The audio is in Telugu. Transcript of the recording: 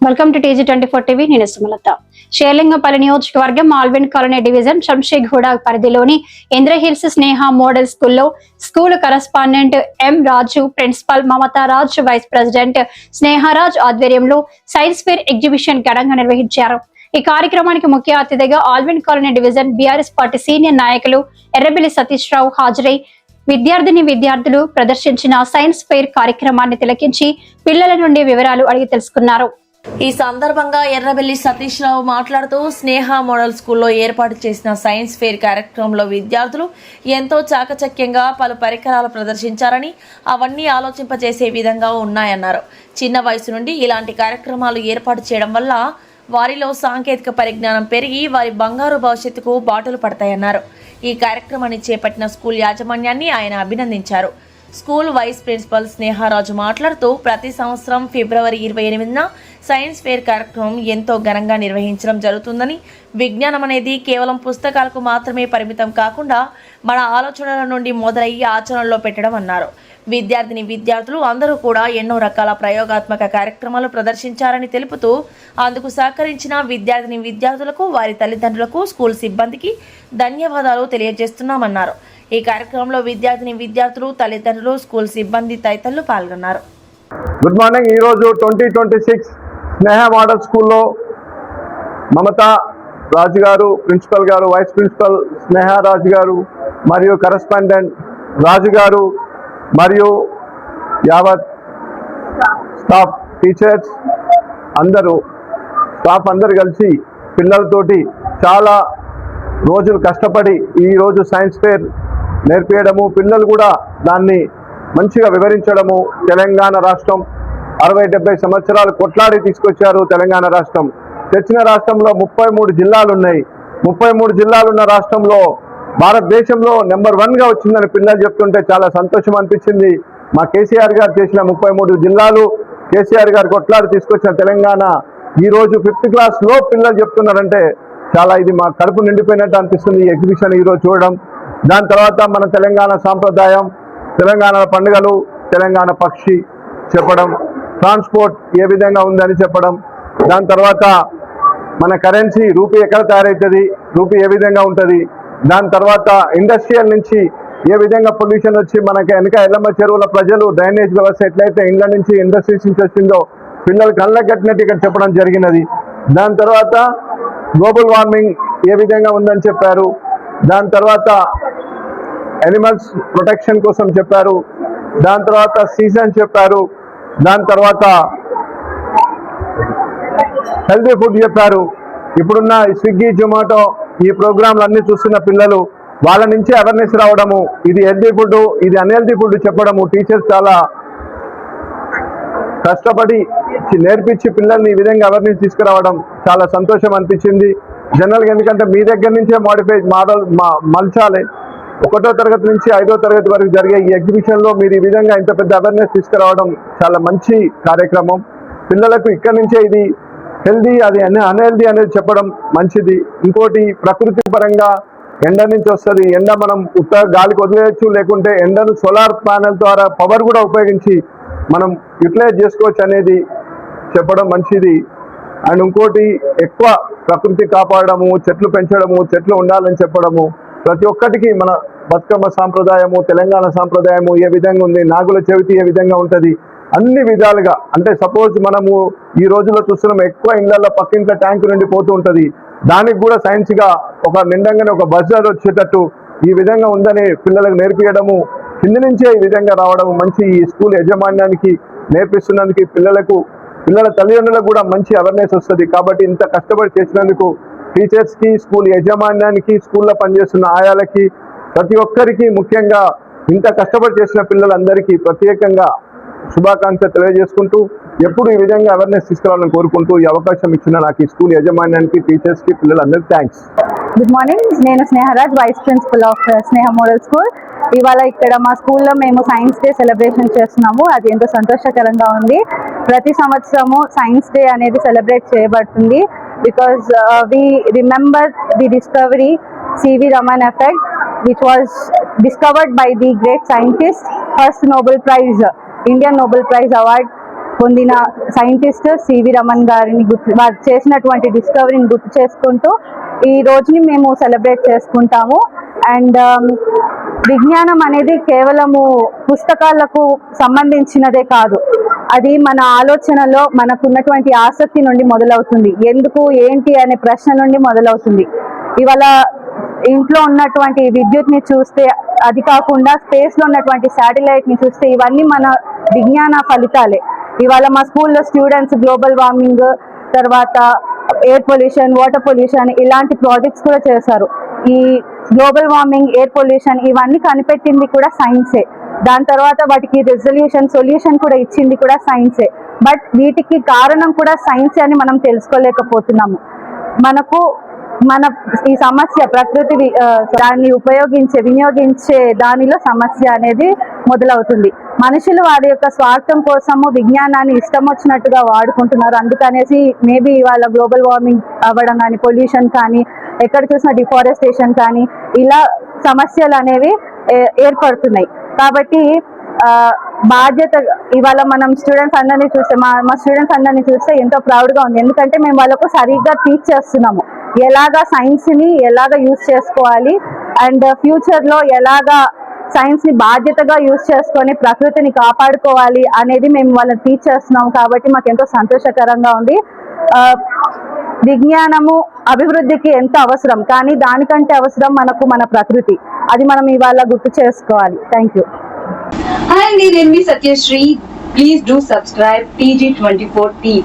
Welcome to TG24 TV. నేను సుమలత. షేర్లింగంపల్లి నియోజకవర్గం ఆల్విన్ కాలనీ డివిజన్ శంషేగూడ పరిధిలోని ఇంద్రహిల్స్ స్నేహ మోడల్ స్కూల్లో school correspondent M Raju, principal Mamata Raj, vice president Sneharaj ఆధ్వర్యంలో సైన్స్ ఫేర్ ఎగ్జిబిషన్ ఘనంగా నిర్వహించారు. ఈ కార్యక్రమానికి ముఖ్య అతిథిగా Allwyn Colony division BRS party senior నాయకులు ఎర్రబెల్లి సతీష్ రావు హాజరై విద్యార్థులు ప్రదర్శించిన సైన్స్ ఫెయిర్ కార్యక్రమాన్ని తిలకించి పిల్లల నుండి వివరాలు అడిగి తెలుసుకున్నారు. ఈ సందర్భంగా ఎర్రబెల్లి సతీష్ రావు మాట్లాడుతూ స్నేహ మోడల్ స్కూల్లో ఏర్పాటు చేసిన సైన్స్ ఫెయిర్ కార్యక్రమంలో విద్యార్థులు ఎంతో చాకచక్యంగా పలు పరికరాలు ప్రదర్శించారని అవన్నీ ఆలోచింపజేసే విధంగా ఉన్నాయన్నారు. చిన్న వయసు నుండి ఇలాంటి కార్యక్రమాలు ఏర్పాటు చేయడం వల్ల వారిలో సాంకేతిక పరిజ్ఞానం పెరిగి వారి బంగారు భవిష్యత్తుకు బాటలు పడతాయన్నారు. ఈ కార్యక్రమాన్ని చేపట్టిన స్కూల్ యాజమాన్యాన్ని ఆయన అభినందించారు. స్కూల్ వైస్ ప్రిన్సిపల్ స్నేహరాజు మాట్లాడుతూ ప్రతి సంవత్సరం ఫిబ్రవరి 28న సైన్స్ ఫేర్ కార్యక్రమం ఎంతో ఘనంగా నిర్వహించడం జరుగుతుందని, విజ్ఞానం అనేది కేవలం పుస్తకాలకు మాత్రమే పరిమితం కాకుండా మన ఆలోచనల నుండి మొదలయ్యి ఆచరణలో పెట్టడం అన్నారు. విద్యార్థులు అందరూ కూడా ఎన్నో రకాల ప్రయోగాత్మక కార్యక్రమాలు ప్రదర్శించారని తెలుపుతూ అందుకు సహకరించిన విద్యార్థులకు, వారి తల్లిదండ్రులకు, స్కూల్ సిబ్బందికి ధన్యవాదాలు తెలియజేస్తున్నామన్నారు. ఈ కార్యక్రమంలో విద్యార్థులు, తల్లిదండ్రులు, స్కూల్ సిబ్బంది తదితరులు పాల్గొన్నారు. Good morning. ఈరోజు 2026 స్నేహ మోడల్ స్కూల్లో మమతా రాజు గారు, ప్రిన్సిపల్ గారు, వైస్ ప్రిన్సిపల్ స్నేహరాజు గారు మరియు కరస్పాండెంట్ రాజు గారు మరియు యావత్ స్టాఫ్, టీచర్స్ స్టాఫ్ అందరు కలిసి పిల్లలతోటి చాలా రోజులు కష్టపడి ఈరోజు సైన్స్ ఫేర్ నేర్పించడము, పిల్లలు కూడా దాన్ని మంచిగా వివరించడము. తెలంగాణ రాష్ట్రం 60-70 సంవత్సరాలు కొట్లాడి తీసుకొచ్చారు. తెలంగాణ రాష్ట్రం తెచ్చిన రాష్ట్రంలో 33 జిల్లాలు ఉన్నాయి. 33 జిల్లాలున్న రాష్ట్రంలో భారతదేశంలో నెంబర్ 1గా వచ్చిందని పిల్లలు చెప్తుంటే చాలా సంతోషం అనిపించింది. మా కేసీఆర్ గారు చేసిన 33 జిల్లాలు, కేసీఆర్ గారు కొట్లాడి తీసుకొచ్చిన తెలంగాణ ఈరోజు 5th క్లాస్లో పిల్లలు చెప్తున్నారంటే చాలా ఇది మా కడుపు నిండిపోయినట్టు అనిపిస్తుంది ఈ ఎగ్జిబిషన్ ఈరోజు చూడడం. దాని తర్వాత మన తెలంగాణ సాంప్రదాయం, తెలంగాణ పండుగలు, తెలంగాణ పక్షి చెప్పడం, ట్రాన్స్పోర్ట్ ఏ విధంగా ఉందని చెప్పడం, దాని తర్వాత మన కరెన్సీ రూపీ ఎక్కడ తయారవుతుంది, రూపీ ఏ విధంగా ఉంటుంది, దాని తర్వాత ఇండస్ట్రియల్ నుంచి ఏ విధంగా పొల్యూషన్ వచ్చి మనకి వెనక ఎల్లమ్మ చెరువుల ప్రజలు డ్రైనేజ్ వ్యవస్థ ఎట్లయితే ఇండ్ల నుంచి ఇండస్ట్రీస్ నుంచి వచ్చిందో పిల్లలు కళ్ళకు కట్టినట్టు ఇక్కడ చెప్పడం జరిగినది. దాని తర్వాత గ్లోబల్ వార్మింగ్ ఏ విధంగా ఉందని చెప్పారు. దాని తర్వాత ఎనిమల్స్ ప్రొటెక్షన్ కోసం చెప్పారు. దాని తర్వాత సీజన్ చెప్పారు. దాని తర్వాత హెల్తీ ఫుడ్ చెప్పారు. ఇప్పుడున్న స్విగ్గీ, జొమాటో ఈ ప్రోగ్రాంలు అన్నీ చూస్తున్న పిల్లలు వాళ్ళ నుంచి అవేర్నెస్ రావడము, ఇది హెల్తీ ఫుడ్, ఇది అన్హెల్తీ ఫుడ్ చెప్పడము, టీచర్స్ చాలా కష్టపడి నేర్పించి పిల్లల్ని ఈ విధంగా అవేర్నెస్ తీసుకురావడం చాలా సంతోషం అనిపించింది. జనరల్గా ఎందుకంటే మీ దగ్గర నుంచే మలచాలి. 1వ తరగతి నుంచి 5వ తరగతి వరకు జరిగే ఈ ఎగ్జిబిషన్లో మీరు ఈ విధంగా ఇంత పెద్ద అవేర్నెస్ తీసుకురావడం చాలా మంచి కార్యక్రమం. పిల్లలకు ఇక్కడ నుంచే ఇది హెల్దీ, అది అన్హెల్దీ అనేది చెప్పడం మంచిది. ఇంకోటి ప్రకృతి పరంగా ఎండ నుంచి వస్తుంది, ఎండ మనం గాలికి వదిలేయచ్చు, లేకుంటే ఎండను సోలార్ ప్యానెల్ ద్వారా పవర్ కూడా ఉపయోగించి మనం యూటిలైజ్ చేసుకోవచ్చు అనేది చెప్పడం మంచిది. అండ్ ఇంకోటి ఎక్కువ ప్రకృతి కాపాడము, చెట్లు పెంచడము, చెట్లు ఉండాలని చెప్పడము, ప్రతి ఒక్కటికి మన బతుకమ్మ సాంప్రదాయము, తెలంగాణ సాంప్రదాయము ఏ విధంగా ఉంది, నాగుల చవితి ఏ విధంగా ఉంటుంది, అన్ని విధాలుగా. అంటే సపోజ్ మనము ఈ రోజుల్లో చూస్తున్నాం ఎక్కువ ఇళ్లలో పక్కింట్లో ట్యాంకు నుండి పోతూ ఉంటుంది, దానికి కూడా సైన్స్గా ఒక నిండంగానే ఒక బజార్ వచ్చేటట్టు ఈ విధంగా ఉందని పిల్లలకు నేర్పించడము, కింది నుంచే ఈ విధంగా రావడము మంచి. ఈ స్కూల్ యాజమాన్యానికి నేర్పిస్తున్నందుకు పిల్లల తల్లిదండ్రులకు కూడా మంచి అవేర్నెస్ వస్తుంది. కాబట్టి ఇంత కష్టపడి చేసినందుకు టీచర్స్కి, స్కూల్ యాజమాన్యానికి, స్కూల్లో పనిచేస్తున్న ఆయాలకి, ప్రతి ఒక్కరికి, ముఖ్యంగా ఇంత కష్టపడి చేసిన పిల్లలందరికీ ప్రత్యేకంగా శుభాకాంక్షలు తెలియజేసుకుంటూ ఎప్పుడు ఈ విధంగా అవేర్నెస్ తీసుకురావాలని కోరుకుంటూ ఈ అవకాశం ఇచ్చిన నాకు ఈ స్కూల్ యాజమాన్యానికి, టీచర్స్కి, పిల్లలందరికీ థ్యాంక్స్. Good morning. నేను Sneharaj, vice principal of Sneha model school. ఇవాళ ఇక్కడ మా స్కూల్లో మేము సైన్స్ డే సెలబ్రేషన్ చేస్తున్నాము. అది ఎంతో సంతోషకరంగా ఉంది. ప్రతి సంవత్సరము సైన్స్ డే అనేది సెలబ్రేట్ చేయబడుతుంది. Because we remember the discovery C.V. Raman effect, which was discovered by the great scientist, first Nobel Prize, Indian Nobel Prize award పొందిన సైంటిస్ట్ సివి రమన్ గారిని వారు చేసినటువంటి డిస్కవరీని గుర్తు చేసుకుంటూ ఈ రోజుని మేము సెలబ్రేట్ చేసుకుంటాము. అండ్ విజ్ఞానం అనేది కేవలము పుస్తకాలకు సంబంధించినదే కాదు, అది మన ఆలోచనలో మనకున్నటువంటి ఆసక్తి నుండి మొదలవుతుంది. ఎందుకు ఏంటి అనే ప్రశ్న నుండి మొదలవుతుంది. ఇవాళ ఇంట్లో ఉన్నటువంటి విద్యుత్ని చూస్తే, అది కాకుండా స్పేస్లో ఉన్నటువంటి శాటిలైట్ని చూస్తే, ఇవన్నీ మన విజ్ఞాన ఫలితాలే. ఇవాళ మా స్కూల్లో స్టూడెంట్స్ గ్లోబల్ వార్మింగ్, తర్వాత ఎయిర్ పొల్యూషన్, వాటర్ పొల్యూషన్ ఇలాంటి ప్రాజెక్ట్స్ కూడా చేశారు. ఈ గ్లోబల్ వార్మింగ్, ఎయిర్ పొల్యూషన్ ఇవన్నీ కనిపెట్టింది కూడా సైన్సే. దాని తర్వాత వాటికి సొల్యూషన్ కూడా ఇచ్చింది కూడా సైన్సే. బట్ వీటికి కారణం కూడా సైన్సే అని మనం తెలుసుకోలేకపోతున్నాము. మన ఈ సమస్య ప్రకృతి దాన్ని వినియోగించే దానిలో సమస్య అనేది మొదలవుతుంది. మనుషులు వారి యొక్క స్వార్థం కోసము విజ్ఞానాన్ని ఇష్టం వచ్చినట్టుగా వాడుకుంటున్నారు. అందుకనేసి మేబీ ఇవాళ గ్లోబల్ వార్మింగ్ అవ్వడం కానీ, పొల్యూషన్ కానీ, ఎక్కడ చూసినా డిఫారెస్టేషన్ కానీ ఇలా సమస్యలు అనేవి ఏర్పడుతున్నాయి. కాబట్టి బాధ్యత ఇవాళ మనం స్టూడెంట్స్ అందరినీ చూస్తే, మా స్టూడెంట్స్ అందరినీ చూస్తే ఎంతో ప్రౌడ్గా ఉంది. ఎందుకంటే మేము వాళ్ళకు సరిగ్గా టీచ్ చేస్తున్నాము, ఎలాగా సైన్స్ని ఎలాగ యూజ్ చేసుకోవాలి అండ్ ఫ్యూచర్లో ఎలాగా సైన్స్ని బాధ్యతగా యూజ్ చేసుకొని ప్రకృతిని కాపాడుకోవాలి అనేది మేము వాళ్ళని టీచ్ చేస్తున్నాము. కాబట్టి మాకు ఎంతో సంతోషకరంగా ఉంది. విజ్ఞానము అభివృద్ధికి ఎంత అవసరం, కానీ దానికంటే అవసరం మనకు మన ప్రకృతి. అది మనం ఇవాళ గుర్తు చేసుకోవాలి. Thank you. Hi, నేను మీ Satyasri. Please do subscribe TG24 TV.